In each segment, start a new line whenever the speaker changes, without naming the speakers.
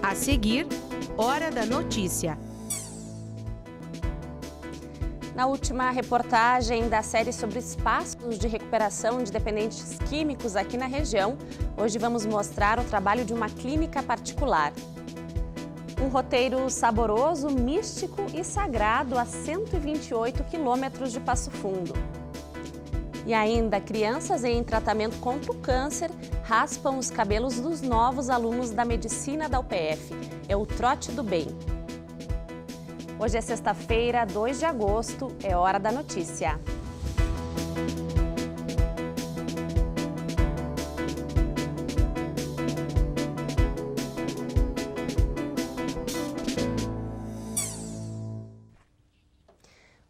A seguir, Hora da Notícia.
Na última reportagem da série sobre espaços de recuperação de dependentes químicos aqui na região, hoje vamos mostrar o trabalho de uma clínica particular. Um roteiro saboroso, místico e sagrado a 128 quilômetros de Passo Fundo. E ainda, crianças em tratamento contra o câncer raspam os cabelos dos novos alunos da medicina da UPF. É o Trote do Bem. Hoje é sexta-feira, 2 de agosto, é Hora da Notícia.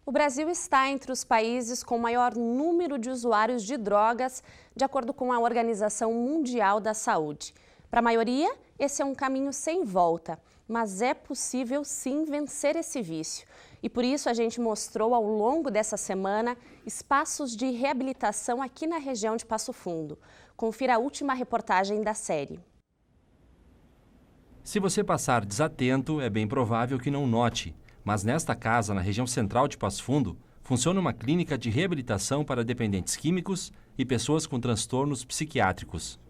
O Brasil está entre os países com maior número de usuários de drogas, de acordo com a Organização Mundial da Saúde. Para a maioria, esse é um caminho sem volta, mas é possível sim vencer esse vício. E por isso a gente mostrou ao longo dessa semana espaços de reabilitação aqui na região de Passo Fundo. Confira a última reportagem da série.
Se você passar desatento, é bem provável que não note. Mas nesta casa, na região central de Passo Fundo, funciona uma clínica de reabilitação para dependentes químicos e pessoas com transtornos psiquiátricos.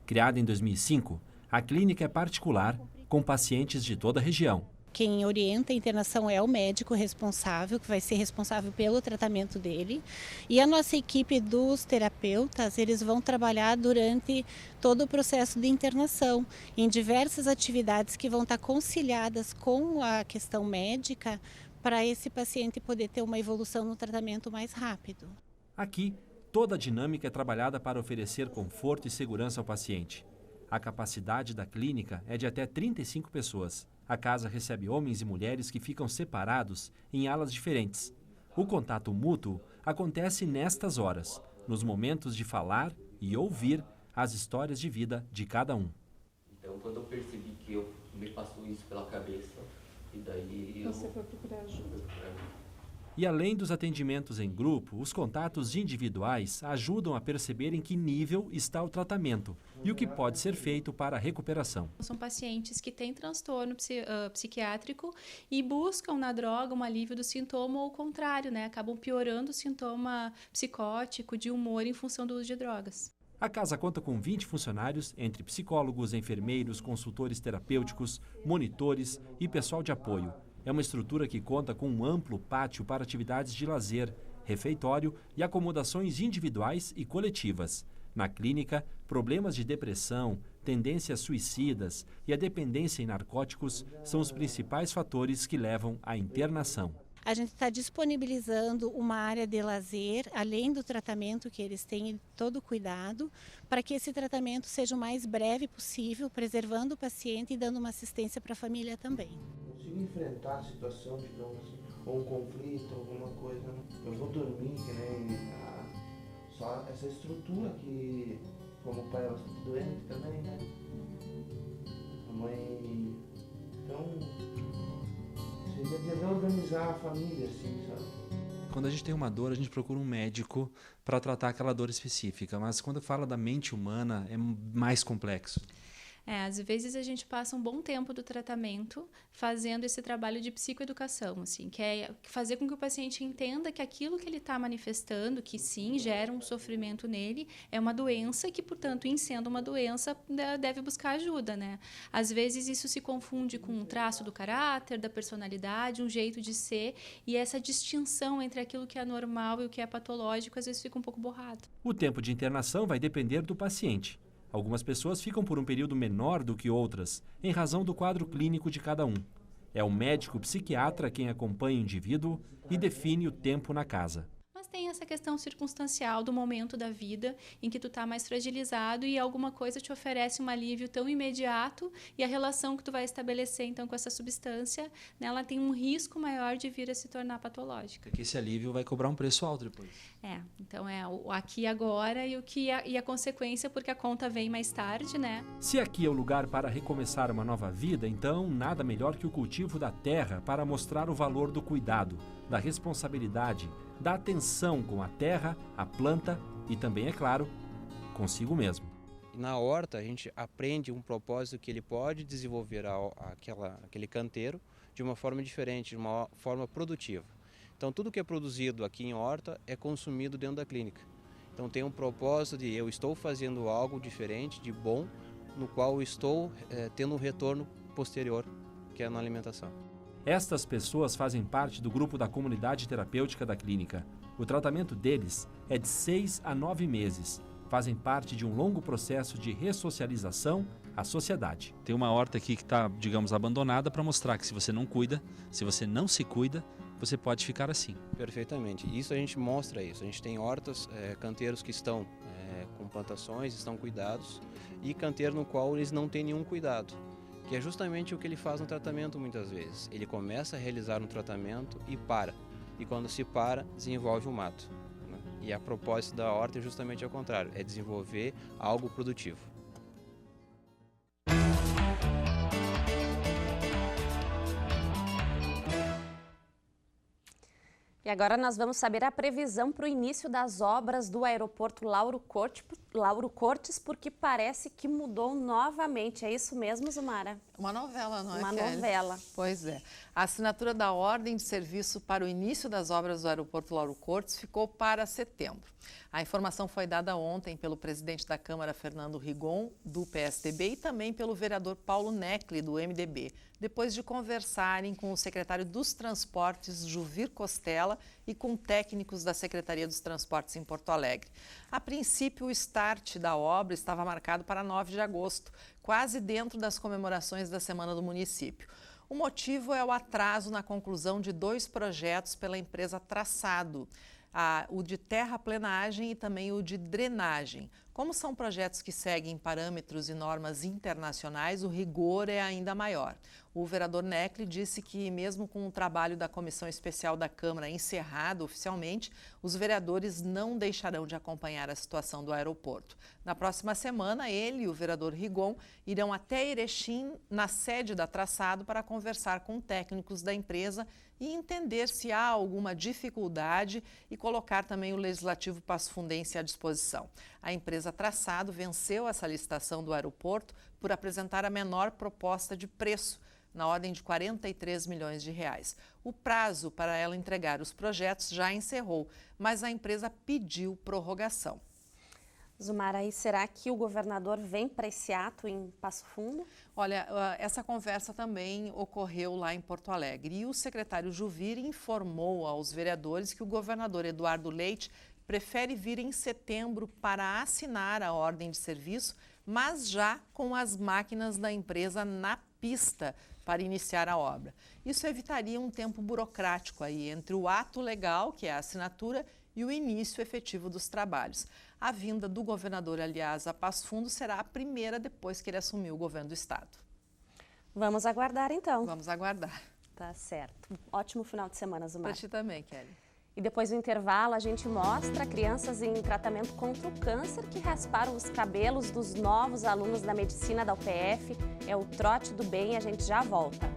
Criada em 2005, a clínica é particular, com pacientes de toda a região.
Quem orienta a internação é o médico responsável, que vai ser responsável pelo tratamento dele. E a nossa equipe dos terapeutas, eles vão trabalhar durante todo o processo de internação, em diversas atividades que vão estar conciliadas com a questão médica, para esse paciente poder ter uma evolução no tratamento mais rápido.
Aqui, toda a dinâmica é trabalhada para oferecer conforto e segurança ao paciente. A capacidade da clínica é de até 35 pessoas. A casa recebe homens e mulheres que ficam separados em alas diferentes. O contato mútuo acontece nestas horas, nos momentos de falar e ouvir as histórias de vida de cada um.
Então, quando eu percebi que me passou isso pela cabeça, e daí
Você foi procurar ajuda.
E além dos atendimentos em grupo, os contatos individuais ajudam a perceber em que nível está o tratamento e o que pode ser feito para a recuperação.
São pacientes que têm transtorno psiquiátrico e buscam na droga um alívio do sintoma ou o contrário, né? Acabam piorando o sintoma psicótico de humor em função do uso de drogas.
A casa conta com 20 funcionários, entre psicólogos, enfermeiros, consultores terapêuticos, monitores e pessoal de apoio. É uma estrutura que conta com um amplo pátio para atividades de lazer, refeitório e acomodações individuais e coletivas. Na clínica, problemas de depressão, tendências suicidas e a dependência em narcóticos são os principais fatores que levam à internação.
A gente está disponibilizando uma área de lazer, além do tratamento que eles têm, todo o cuidado, para que esse tratamento seja o mais breve possível, preservando o paciente e dando uma assistência para a família também.
Consigo enfrentar a situação, digamos assim, ou um conflito, alguma coisa, né? Eu vou dormir, que nem só essa estrutura que, como o pai é bastante doente também, né? A mãe, então, seria de reorganizar a família, assim, sabe?
Quando a gente tem uma dor, a gente procura um médico para tratar aquela dor específica, mas quando fala da mente humana, é mais complexo.
Às vezes a gente passa um bom tempo do tratamento fazendo esse trabalho de psicoeducação, assim, que é fazer com que o paciente entenda que aquilo que ele está manifestando, que sim, gera um sofrimento nele, é uma doença que, portanto, em sendo uma doença, deve buscar ajuda, né? Às vezes isso se confunde com um traço do caráter, da personalidade, um jeito de ser, e essa distinção entre aquilo que é normal e o que é patológico, às vezes fica um pouco borrado.
O tempo de internação vai depender do paciente. Algumas pessoas ficam por um período menor do que outras, em razão do quadro clínico de cada um. É o médico psiquiatra quem acompanha o indivíduo e define o tempo na casa.
Mas tem essa questão circunstancial do momento da vida em que tu está mais fragilizado e alguma coisa te oferece um alívio tão imediato e a relação que tu vai estabelecer então com essa substância, né, ela tem um risco maior de vir a se tornar patológica.
Que esse alívio vai cobrar um preço alto depois.
Então é o aqui e agora e a consequência, porque a conta vem mais tarde, né?
Se aqui é o lugar para recomeçar uma nova vida, então nada melhor que o cultivo da terra para mostrar o valor do cuidado, da responsabilidade, da atenção com a terra, a planta e também, é claro, consigo mesmo.
Na horta a gente aprende um propósito que ele pode desenvolver aquele canteiro de uma forma diferente, de uma forma produtiva. Então tudo que é produzido aqui em horta é consumido dentro da clínica. Então tem um propósito de eu estou fazendo algo diferente, de bom, no qual estou tendo um retorno posterior, que é na alimentação.
Estas pessoas fazem parte do grupo da comunidade terapêutica da clínica. O tratamento deles é de 6 a 9 meses. Fazem parte de um longo processo de ressocialização à sociedade. Tem uma horta aqui que está, digamos, abandonada para mostrar que se você não cuida, se você não se cuida, você pode ficar assim.
Perfeitamente. Isso a gente mostra isso. A gente tem hortas, canteiros que estão com plantações, estão cuidados, e canteiro no qual eles não têm nenhum cuidado, que é justamente o que ele faz no tratamento muitas vezes. Ele começa a realizar um tratamento e para. E quando se para, desenvolve um mato. E a propósito da horta é justamente ao contrário, é desenvolver algo produtivo.
E agora nós vamos saber a previsão para o início das obras do aeroporto Lauro Cortes, porque parece que mudou novamente. É isso mesmo, Zumara?
Uma novela, não é,
Uma
Kelly?
novela.
Pois é. A assinatura da ordem de serviço para o início das obras do aeroporto Lauro Cortes ficou para setembro. A informação foi dada ontem pelo presidente da Câmara, Fernando Rigon, do PSDB, e também pelo vereador Paulo Necli, do MDB, depois de conversarem com o secretário dos Transportes, Juvir Costela, e com técnicos da Secretaria dos Transportes em Porto Alegre. A princípio, o start da obra estava marcado para 9 de agosto, quase dentro das comemorações da Semana do Município. O motivo é o atraso na conclusão de 2 projetos pela empresa Traçado, o de terraplenagem e também o de drenagem. Como são projetos que seguem parâmetros e normas internacionais, o rigor é ainda maior. O vereador Necli disse que, mesmo com o trabalho da Comissão Especial da Câmara encerrado oficialmente, os vereadores não deixarão de acompanhar a situação do aeroporto. Na próxima semana, ele e o vereador Rigon irão até Erechim, na sede da Traçado, para conversar com técnicos da empresa e entender se há alguma dificuldade e colocar também o Legislativo Passofundense à disposição. A empresa Traçado venceu essa licitação do aeroporto por apresentar a menor proposta de preço, na ordem de 43 milhões de reais. O prazo para ela entregar os projetos já encerrou, mas a empresa pediu prorrogação.
Zumara, e será que o governador vem para esse ato em Passo Fundo?
Olha, essa conversa também ocorreu lá em Porto Alegre e o secretário Juvir informou aos vereadores que o governador Eduardo Leite prefere vir em setembro para assinar a ordem de serviço, mas já com as máquinas da empresa na pista para iniciar a obra. Isso evitaria um tempo burocrático aí entre o ato legal, que é a assinatura, e o início efetivo dos trabalhos. A vinda do governador, aliás, a Passo Fundo será a primeira depois que ele assumiu o governo do estado.
Vamos aguardar, então.
Vamos aguardar.
Tá certo. Ótimo final de semana, Zumara.
Para ti também, Kelly.
E depois do intervalo, a gente mostra crianças em tratamento contra o câncer que rasparam os cabelos dos novos alunos da medicina da UPF. É o Trote do Bem, a gente já volta.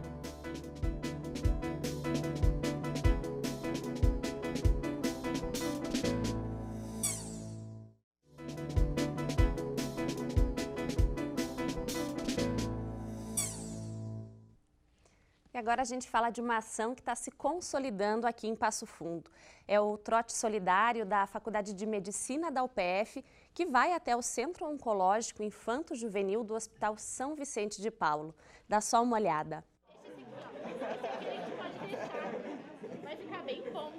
E agora a gente fala de uma ação que está se consolidando aqui em Passo Fundo. É o Trote Solidário da Faculdade de Medicina da UPF, que vai até o Centro Oncológico Infanto-Juvenil do Hospital São Vicente de Paulo. Dá só uma olhada.
Vai ficar bem bom.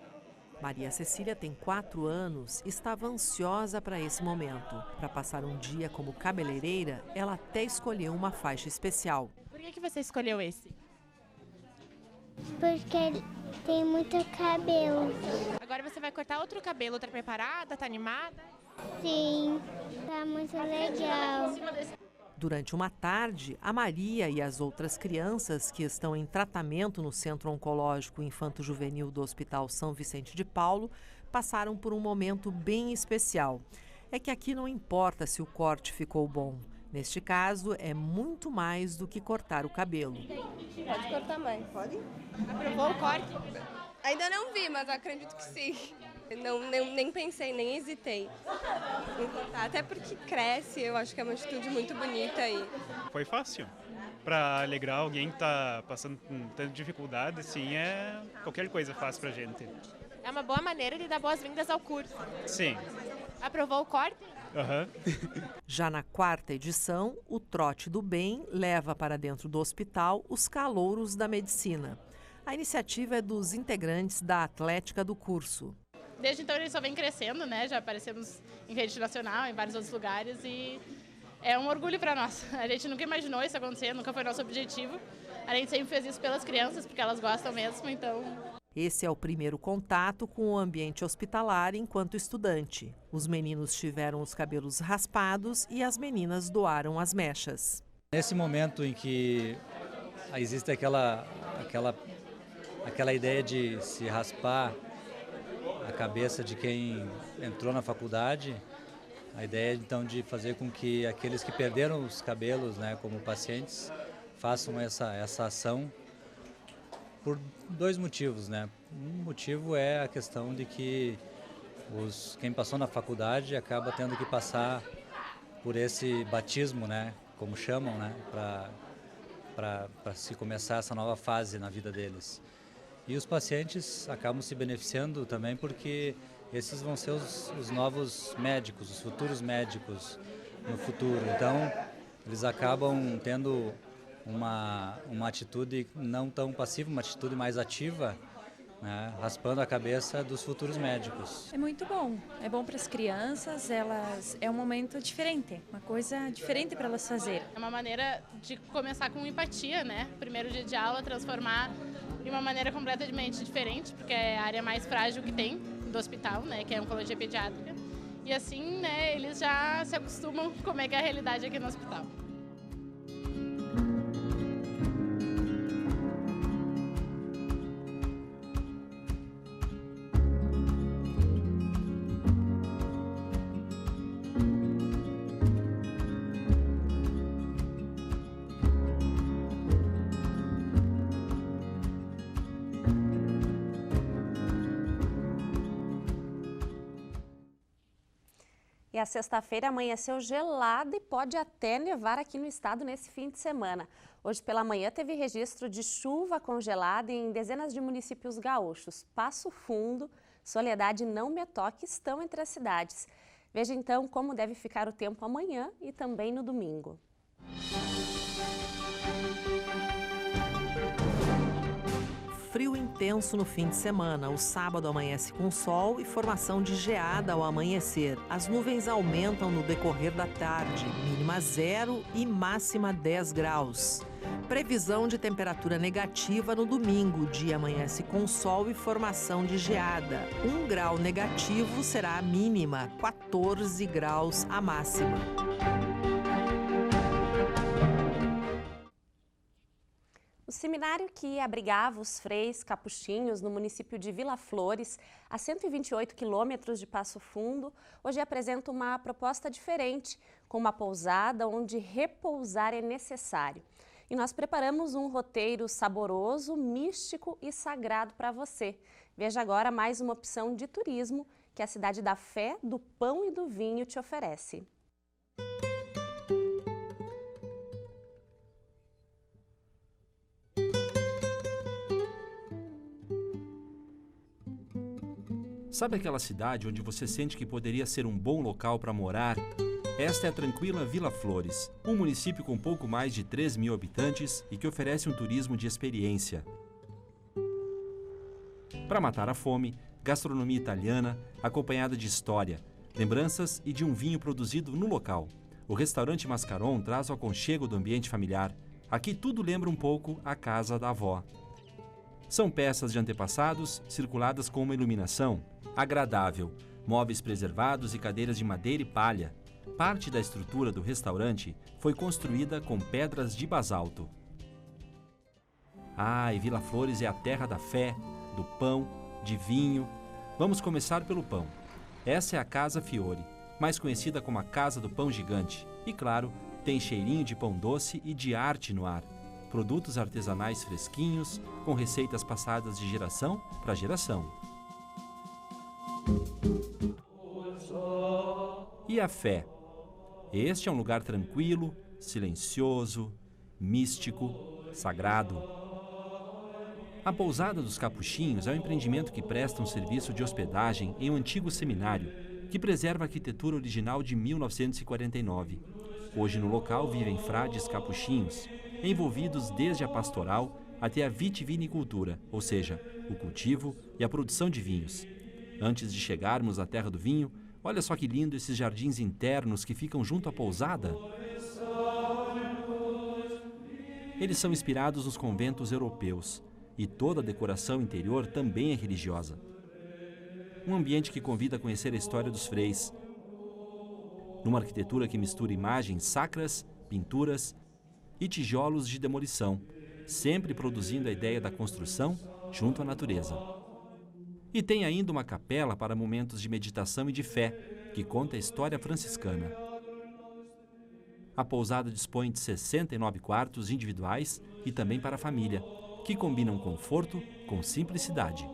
Maria Cecília tem 4 anos e estava ansiosa para esse momento. Para passar um dia como cabeleireira, ela até escolheu uma faixa especial.
Por que você escolheu esse?
Porque tem muito cabelo.
Agora você vai cortar outro cabelo, tá preparada, tá animada?
Sim, tá muito legal.
Durante uma tarde, a Maria e as outras crianças que estão em tratamento no Centro Oncológico Infanto-Juvenil do Hospital São Vicente de Paulo passaram por um momento bem especial. É que aqui não importa se o corte ficou bom. Neste caso, é muito mais do que cortar o cabelo.
Pode cortar mais. Pode?
Aprovou o corte?
Ainda não vi, mas acredito que sim. Nem pensei, nem hesitei em plantar, até porque cresce, eu acho que é uma atitude muito bonita aí.
Foi fácil. Para alegrar alguém que está passando com tanta dificuldade, assim, qualquer coisa fácil pra gente.
É uma boa maneira de dar boas-vindas ao curso.
Sim.
Aprovou o corte?
Aham.
Já na 4ª edição, o Trote do Bem leva para dentro do hospital os calouros da medicina. A iniciativa é dos integrantes da atlética do curso.
Desde então ele só vem crescendo, né? Já aparecemos em rede nacional, em vários outros lugares e é um orgulho para nós. A gente nunca imaginou isso acontecer, nunca foi nosso objetivo. A gente sempre fez isso pelas crianças, porque elas gostam mesmo, então...
Esse é o primeiro contato com o ambiente hospitalar enquanto estudante. Os meninos tiveram os cabelos raspados e as meninas doaram as mechas.
Nesse momento em que existe aquela ideia de se raspar a cabeça de quem entrou na faculdade, a ideia então de fazer com que aqueles que perderam os cabelos, né, como pacientes, façam essa ação por 2 motivos, né? Um motivo é a questão de que quem passou na faculdade acaba tendo que passar por esse batismo, né, como chamam, né, para se começar essa nova fase na vida deles. E os pacientes acabam se beneficiando também porque esses vão ser os novos médicos, os futuros médicos no futuro. Então, eles acabam tendo uma atitude não tão passiva, uma atitude mais ativa, né, raspando a cabeça dos futuros médicos.
É muito bom, é bom para as crianças, é um momento diferente, uma coisa diferente para elas fazerem.
É uma maneira de começar com empatia, né? Primeiro dia de aula, transformar de uma maneira completamente diferente, porque é a área mais frágil que tem do hospital, né? Que é a oncologia pediátrica. E assim, né, eles já se acostumam com como é que é a realidade aqui no hospital.
E a sexta-feira amanheceu gelada e pode até nevar aqui no estado nesse fim de semana. Hoje pela manhã teve registro de chuva congelada em dezenas de municípios gaúchos. Passo Fundo, Soledade e Não Me Toque estão entre as cidades. Veja então como deve ficar o tempo amanhã e também no domingo.
Frio intenso no fim de semana. O sábado amanhece com sol e formação de geada ao amanhecer. As nuvens aumentam no decorrer da tarde, mínima 0 e máxima 10 graus. Previsão de temperatura negativa no domingo. O dia amanhece com sol e formação de geada. 1 grau negativo será a mínima, 14 graus a máxima.
O seminário que abrigava os freis capuchinhos no município de Vila Flores, a 128 quilômetros de Passo Fundo, hoje apresenta uma proposta diferente, com uma pousada onde repousar é necessário. E nós preparamos um roteiro saboroso, místico e sagrado para você. Veja agora mais uma opção de turismo que a cidade da fé, do pão e do vinho te oferece.
Sabe aquela cidade onde você sente que poderia ser um bom local para morar? Esta é a tranquila Vila Flores, um município com pouco mais de 3.000 habitantes e que oferece um turismo de experiência. Para matar a fome, gastronomia italiana, acompanhada de história, lembranças e de um vinho produzido no local. O restaurante Mascaron traz o aconchego do ambiente familiar. Aqui tudo lembra um pouco a casa da avó. São peças de antepassados circuladas com uma iluminação agradável, móveis preservados e cadeiras de madeira e palha. Parte da estrutura do restaurante foi construída com pedras de basalto. E Vila Flores é a terra da fé, do pão, de vinho. Vamos começar pelo pão. Essa é a Casa Fiore, mais conhecida como a Casa do Pão Gigante. E claro, tem cheirinho de pão doce e de arte no ar. Produtos artesanais fresquinhos, com receitas passadas de geração para geração. E a fé? Este é um lugar tranquilo, silencioso, místico, sagrado. A Pousada dos Capuchinhos é um empreendimento que presta um serviço de hospedagem em um antigo seminário, que preserva a arquitetura original de 1949. Hoje no local vivem frades capuchinhos, envolvidos desde a pastoral até a vitivinicultura, ou seja, o cultivo e a produção de vinhos. Antes de chegarmos à terra do vinho, olha só que lindo esses jardins internos que ficam junto à pousada. Eles são inspirados nos conventos europeus e toda a decoração interior também é religiosa. Um ambiente que convida a conhecer a história dos freis, numa arquitetura que mistura imagens sacras, pinturas e tijolos de demolição, sempre produzindo a ideia da construção junto à natureza. E tem ainda uma capela para momentos de meditação e de fé, que conta a história franciscana. A pousada dispõe de 69 quartos individuais e também para a família, que combinam conforto com simplicidade.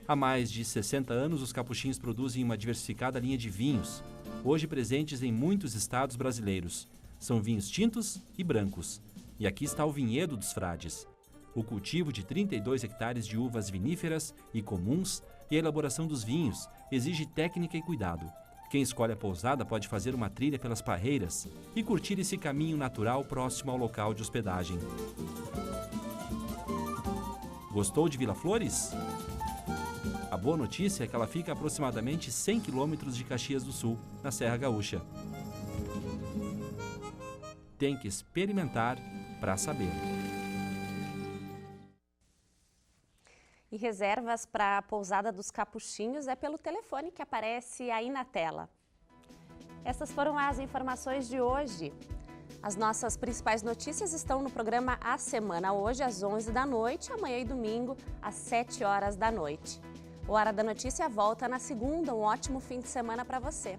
Há mais de 60 anos, os Capuchinhos produzem uma diversificada linha de vinhos, hoje presentes em muitos estados brasileiros. São vinhos tintos e brancos. E aqui está o vinhedo dos frades. O cultivo de 32 hectares de uvas viníferas e comuns e a elaboração dos vinhos exige técnica e cuidado. Quem escolhe a pousada pode fazer uma trilha pelas parreiras e curtir esse caminho natural próximo ao local de hospedagem. Gostou de Vila Flores? A boa notícia é que ela fica a aproximadamente 100 quilômetros de Caxias do Sul, na Serra Gaúcha. Tem que experimentar para saber.
E reservas para a Pousada dos Capuchinhos é pelo telefone que aparece aí na tela. Essas foram as informações de hoje. As nossas principais notícias estão no programa A Semana, hoje às 11 da noite, amanhã e domingo às 7 horas da noite. O Hora da Notícia volta na segunda. Um ótimo fim de semana para você.